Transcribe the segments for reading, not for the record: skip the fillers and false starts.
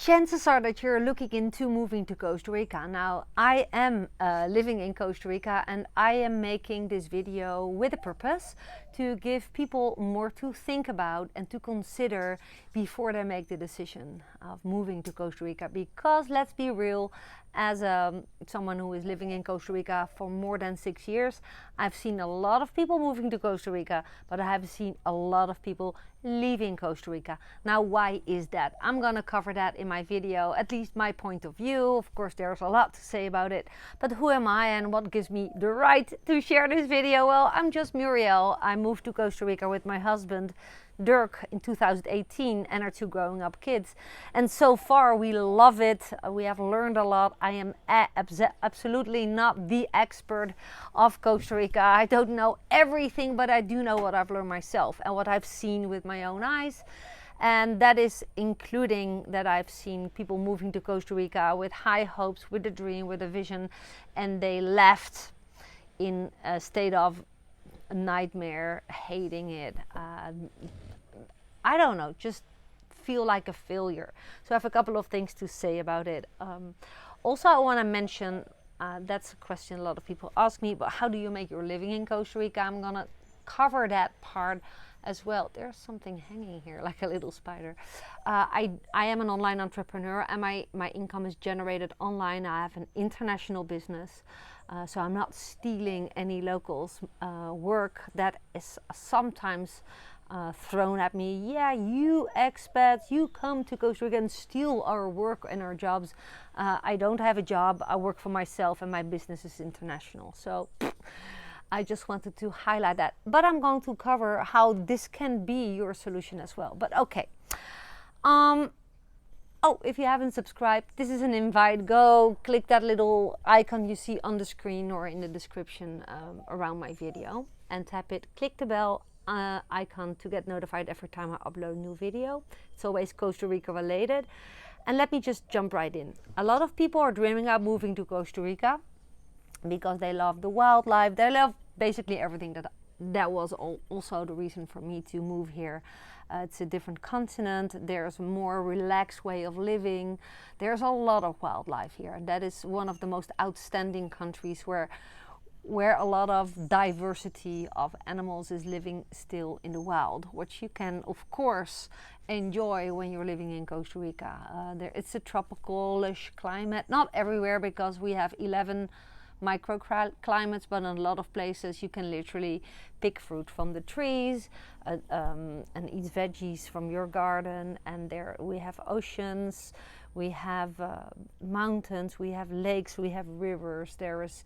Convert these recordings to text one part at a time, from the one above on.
Chances are that you're looking into moving to Costa Rica. Now, I am living in Costa Rica, and I am making this video with a purpose to give people more to think about and to consider before they make the decision of moving to Costa Rica. Because let's be real, as someone who is living in Costa Rica for more than 6 years, I've seen a lot of people moving to Costa Rica, but I have seen a lot of people leaving Costa Rica. Now, why is that? I'm gonna cover that in my video, at least my point of view. Of course, there's a lot to say about it, but who am I and what gives me the right to share this video? Well, I'm just Muriel. I moved to Costa Rica with my husband Dirk in 2018 and our 2 growing up kids, and so far we love it. We have learned a lot. I am absolutely not the expert of Costa Rica. I don't know everything, but I do know what I've learned myself and what I've seen with my own eyes, and that is including that I've seen people moving to Costa Rica with high hopes, with a dream, with a vision, and they left in a state of a nightmare, hating it. I don't know, just feel like a failure. So I have a couple of things to say about it. Also, I want to mention, that's a question a lot of people ask me, but how do you make your living in Costa Rica? I'm going to cover that part as well. There's something hanging here, like a little spider. I am an online entrepreneur, and my income is generated online. I have an international business, so I'm not stealing any locals' work that is sometimes thrown at me. Yeah, you expats, you come to Costa Rica and steal our work and our jobs. I don't have a job. I work for myself, and my business is international. So I just wanted to highlight that. But I'm going to cover how this can be your solution as well. But okay. Oh, if you haven't subscribed, this is an invite. Go click that little icon you see on the screen or in the description around my video and tap it. Click the bell icon to get notified every time I upload a new video. It's always Costa Rica related. And let me just jump right in. A lot of people are dreaming of moving to Costa Rica because they love the wildlife. They love basically everything. That was also the reason for me to move here. It's a different continent. There's a more relaxed way of living. There's a lot of wildlife here, and that is one of the most outstanding countries where a lot of diversity of animals is living still in the wild, which you can of course enjoy when you're living in Costa Rica. It's a tropical-ish climate, not everywhere because we have 11 microclimates, but in a lot of places you can literally pick fruit from the trees and eat veggies from your garden. And there we have oceans, we have mountains, we have lakes, we have rivers. There is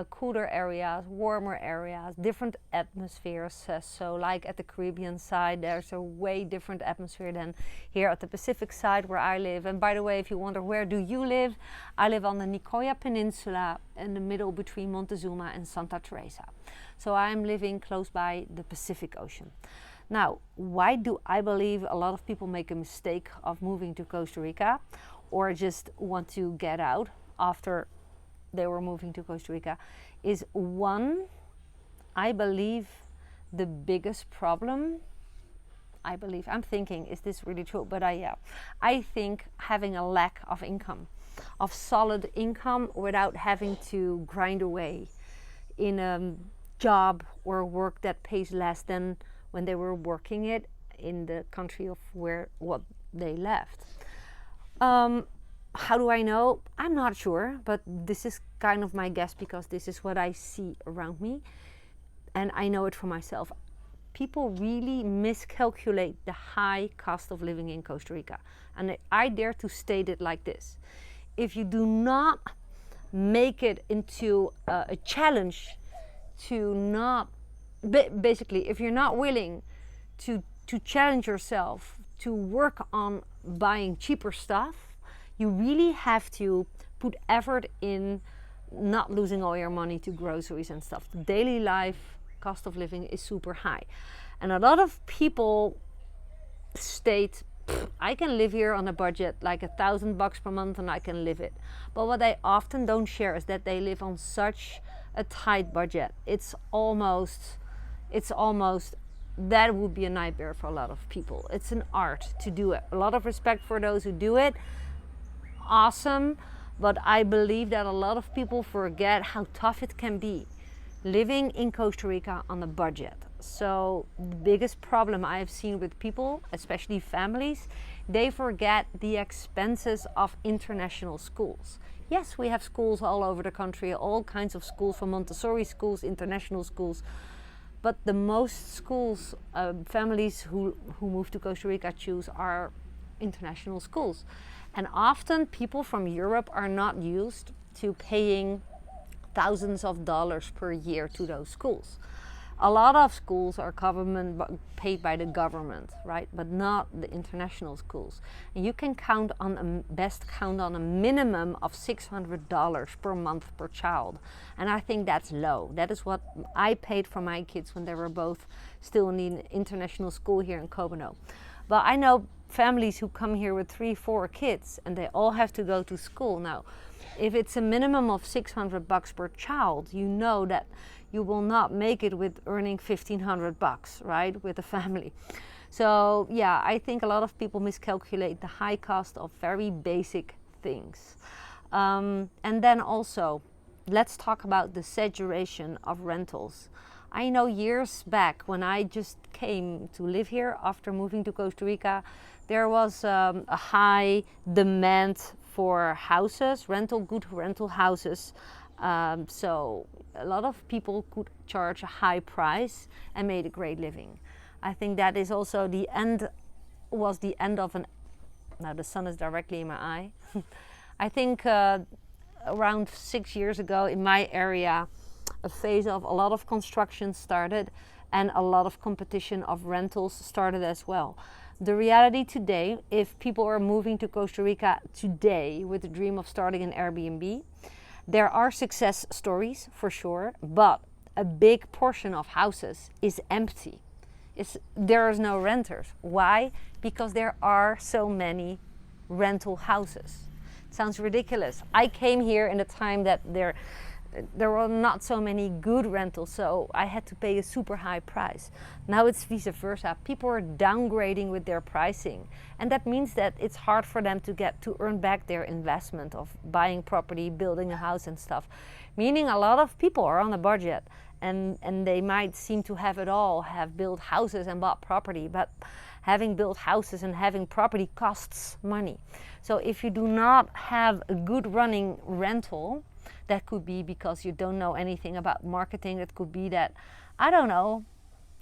cooler areas, warmer areas, different atmospheres. So like at the Caribbean side, there's a way different atmosphere than here at the Pacific side where I live. And by the way, if you wonder where do you live, I live on the Nicoya Peninsula in the middle between Montezuma and Santa Teresa. So I'm living close by the Pacific Ocean. Now, why do I believe a lot of people make a mistake of moving to Costa Rica or just want to get out after they were moving to Costa Rica is one, I believe the biggest problem, I'm thinking, is this really true? But I think having a lack of income, of solid income without having to grind away in a job or work that pays less than when they were working it in the country of what they left. How do I know? I'm not sure, but this is kind of my guess because this is what I see around me and I know it for myself. People really miscalculate the high cost of living in Costa Rica, and I dare to state it like this. If you do not make it into a challenge to not, basically if you're not willing to challenge yourself to work on buying cheaper stuff, you really have to put effort in not losing all your money to groceries and stuff. The daily life cost of living is super high. And a lot of people state, I can live here on a budget like $1,000 per month and I can live it. But what they often don't share is that they live on such a tight budget. It's almost, that would be a nightmare for a lot of people. It's an art to do it. A lot of respect for those who do it. awesome, but I believe that a lot of people forget how tough it can be living in Costa Rica on a budget. So the biggest problem I have seen with people, especially families, they forget the expenses of international schools. Yes, we have schools all over the country, all kinds of schools, from Montessori schools, international schools. But the most schools, families who move to Costa Rica choose are international schools. And often people from Europe are not used to paying thousands of dollars per year to those schools. A lot of schools are paid by the government, right? But not the international schools. And you can count on best count on a minimum of $600 per month per child. And I think that's low. That is what I paid for my kids when they were both still in the international school here in Cobano. But I know families who come here with 3-4 kids and they all have to go to school. Now, if it's a minimum of $600 per child, you know that you will not make it with earning $1,500, right, with a family. So yeah, I think a lot of people miscalculate the high cost of very basic things. And then also, let's talk about the saturation of rentals. I know years back when I just came to live here after moving to Costa Rica, there was a high demand for houses, good rental houses. So a lot of people could charge a high price and made a great living. I think that is also the end of now the sun is directly in my eye. I think around 6 years ago in my area, a phase of a lot of construction started and a lot of competition of rentals started as well. The reality today, if people are moving to Costa Rica today with the dream of starting an Airbnb, there are success stories for sure, but a big portion of houses is empty. There is no renters. Why? Because there are so many rental houses. It sounds ridiculous. I came here in a time that there were not so many good rentals, so I had to pay a super high price. Now it's vice versa. People are downgrading with their pricing, and that means that it's hard for them to earn back their investment of buying property, building a house and stuff. Meaning a lot of people are on a budget and they might seem to have it all, have built houses and bought property, but having built houses and having property costs money. So if you do not have a good running rental, that could be because you don't know anything about marketing. It could be that, I don't know,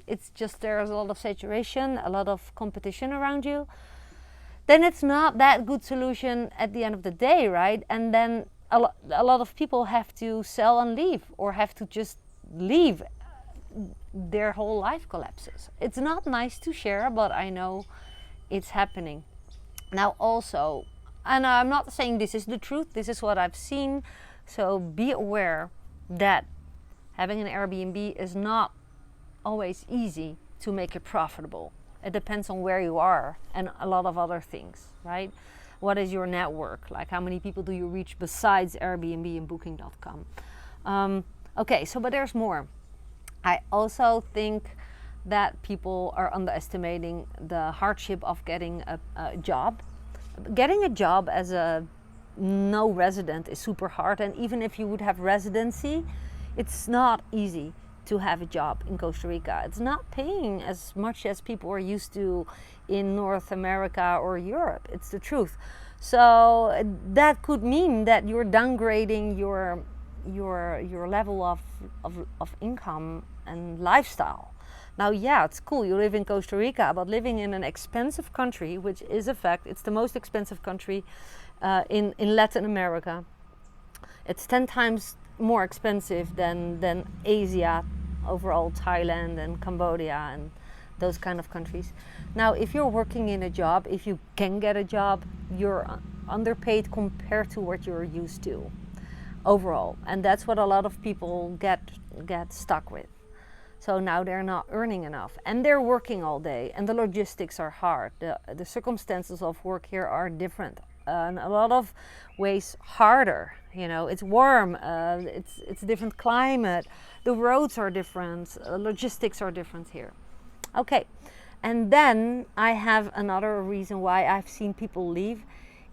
it's just there's a lot of saturation, a lot of competition around you. Then it's not that good solution at the end of the day, right? And then a lot of people have to sell and leave, or have to just leave. Their whole life collapses. It's not nice to share, but I know it's happening. Now also, and I'm not saying this is the truth, this is what I've seen. So be aware that having an Airbnb is not always easy to make it profitable. It depends on where you are and a lot of other things, right? What is your network? Like, how many people do you reach besides Airbnb and Booking.com? Okay, so but there's more. I also think that people are underestimating the hardship of getting a job. Getting a job as a no resident is super hard, and even if you would have residency, it's not easy to have a job in Costa Rica. It's not paying as much as people are used to in North America or Europe. It's the truth. So that could mean that you're downgrading your level of income and lifestyle. Now, yeah, it's cool, you live in Costa Rica, but living in an expensive country, which is a fact, it's the most expensive country in Latin America. It's 10 times more expensive than Asia, overall Thailand and Cambodia and those kind of countries. Now, if you're working in a job, if you can get a job, you're underpaid compared to what you're used to overall. And that's what a lot of people get stuck with. So now they're not earning enough and they're working all day and the logistics are hard. The circumstances of work here are different. In a lot of ways harder. You know, it's warm, it's a different climate, the roads are different, logistics are different here. Okay, and then I have another reason why I've seen people leave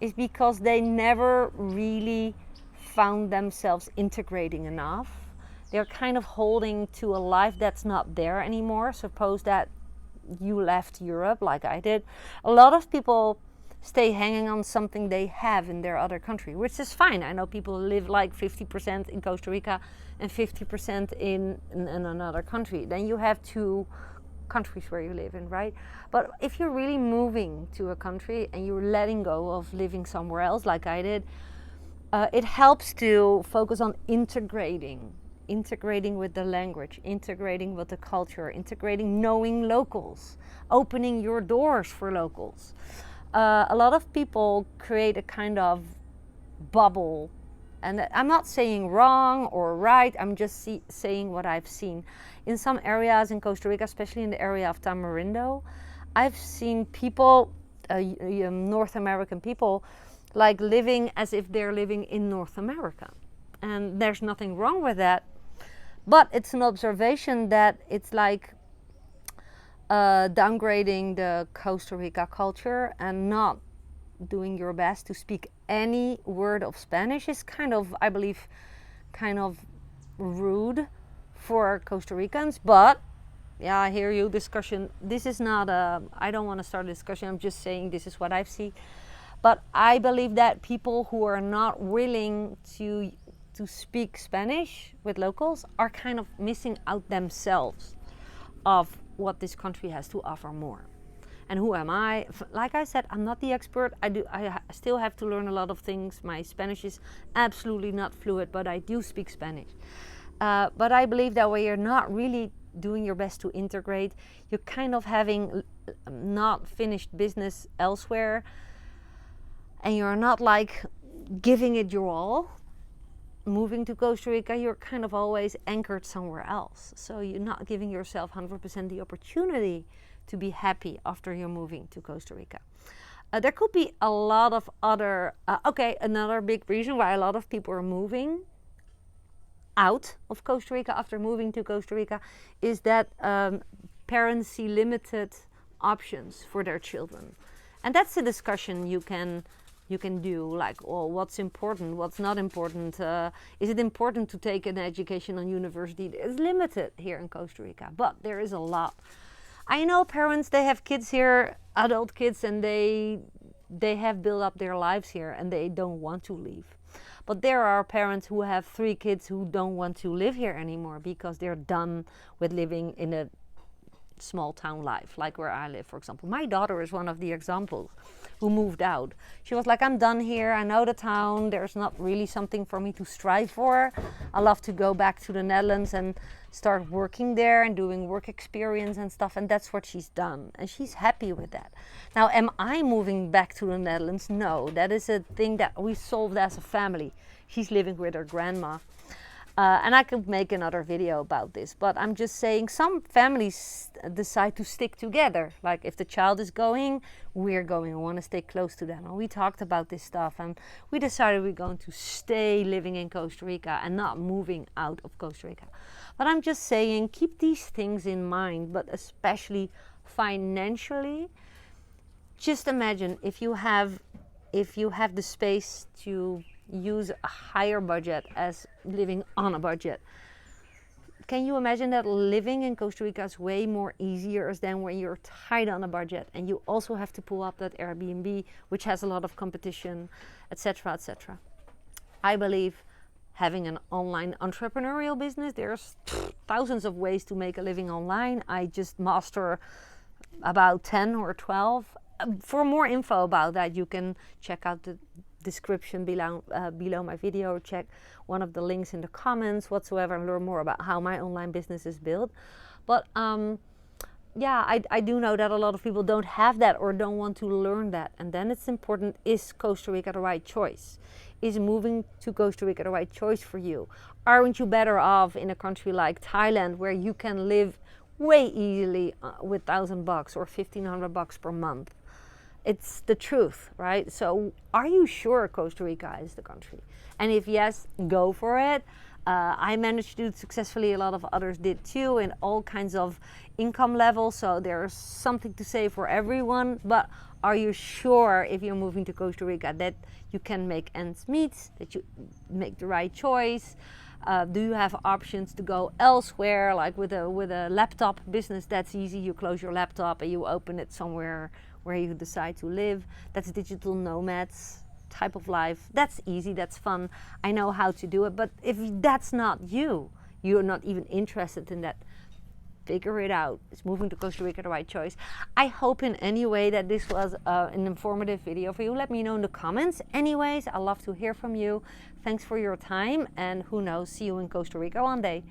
is because they never really found themselves integrating enough. They're kind of holding to a life that's not there anymore. Suppose that you left Europe like I did. A lot of people stay hanging on something they have in their other country, which is fine. I know people live like 50% in Costa Rica and 50% in another country. Then you have two countries where you live in, right? But if you're really moving to a country and you're letting go of living somewhere else like I did, it helps to focus on integrating with the language, integrating with the culture, integrating, knowing locals, opening your doors for locals. A lot of people create a kind of bubble, and I'm not saying wrong or right, I'm just saying what I've seen. In some areas in Costa Rica, especially in the area of Tamarindo, I've seen people, North American people, like living as if they're living in North America. And there's nothing wrong with that, but it's an observation that it's like downgrading the Costa Rica culture and not doing your best to speak any word of Spanish is kind of, I believe, kind of rude for Costa Ricans. But yeah, I hear you. Discussion. This is not I don't want to start a discussion. I'm just saying this is what I've seen. But I believe that people who are not willing to speak Spanish with locals are kind of missing out themselves of what this country has to offer more. And who am I? Like I said, I'm not the expert. I still have to learn a lot of things. My Spanish is absolutely not fluid, but I do speak Spanish. But I believe that when you're not really doing your best to integrate, you're kind of having not finished business elsewhere, and you're not like giving it your all. Moving to Costa Rica, you're kind of always anchored somewhere else. So you're not giving yourself 100% the opportunity to be happy after you're moving to Costa Rica. There could be a lot of other, another big reason why a lot of people are moving out of Costa Rica after moving to Costa Rica is that parents see limited options for their children. And that's a discussion you can do, like, oh, what's important, what's not important, is it important to take an education on university? It's limited here in Costa Rica, but there is a lot. I know parents, they have kids here, adult kids, and they have built up their lives here and they don't want to leave. But there are parents who have 3 kids who don't want to live here anymore because they're done with living in a small town life, like where I live, for example. My daughter is one of the examples who moved out. She was like, I'm done here, I know the town, there's not really something for me to strive for. I love to go back to the Netherlands and start working there and doing work experience and stuff, and that's what she's done, and she's happy with that. Now, am I moving back to the Netherlands? No, that is a thing that we solved as a family. She's living with her grandma. And I could make another video about this, but I'm just saying some families decide to stick together. Like if the child is going, we're going. I want to stay close to them. And we talked about this stuff and we decided we're going to stay living in Costa Rica and not moving out of Costa Rica. But I'm just saying, keep these things in mind, but especially financially. Just imagine if you have the space to use a higher budget as living on a budget. Can you imagine that living in Costa Rica is way more easier than when you're tight on a budget and you also have to pull up that Airbnb, which has a lot of competition, etc., etc. I believe having an online entrepreneurial business, there's thousands of ways to make a living online. I just master about 10 or 12. For more info about that, you can check out the description below my video, or check one of the links in the comments whatsoever and learn more about how my online business is built. But yeah, I do know that a lot of people don't have that or don't want to learn that, and then it's important, is Costa Rica the right choice? Is moving to Costa Rica the right choice for you? Aren't you better off in a country like Thailand where you can live way easily with $1,000 or $1,500 per month? It's the truth, right? So are you sure Costa Rica is the country? And if yes, go for it. I managed to do it successfully. A lot of others did too, in all kinds of income levels. So there's something to say for everyone. But Are you sure if you're moving to Costa Rica that you can make ends meet, that you make the right choice? Do you have options to go elsewhere, like with a laptop business? That's easy. You close your laptop and you open it somewhere where you decide to live. That's digital nomads type of life. That's easy, that's fun. I know how to do it. But if that's not you, you're not even interested in that, figure it out. Is moving to Costa Rica the right choice? I hope in any way that this was an informative video for you. Let me know in the comments. Anyways, I love to hear from you. Thanks for your time, and who knows, see you in Costa Rica one day.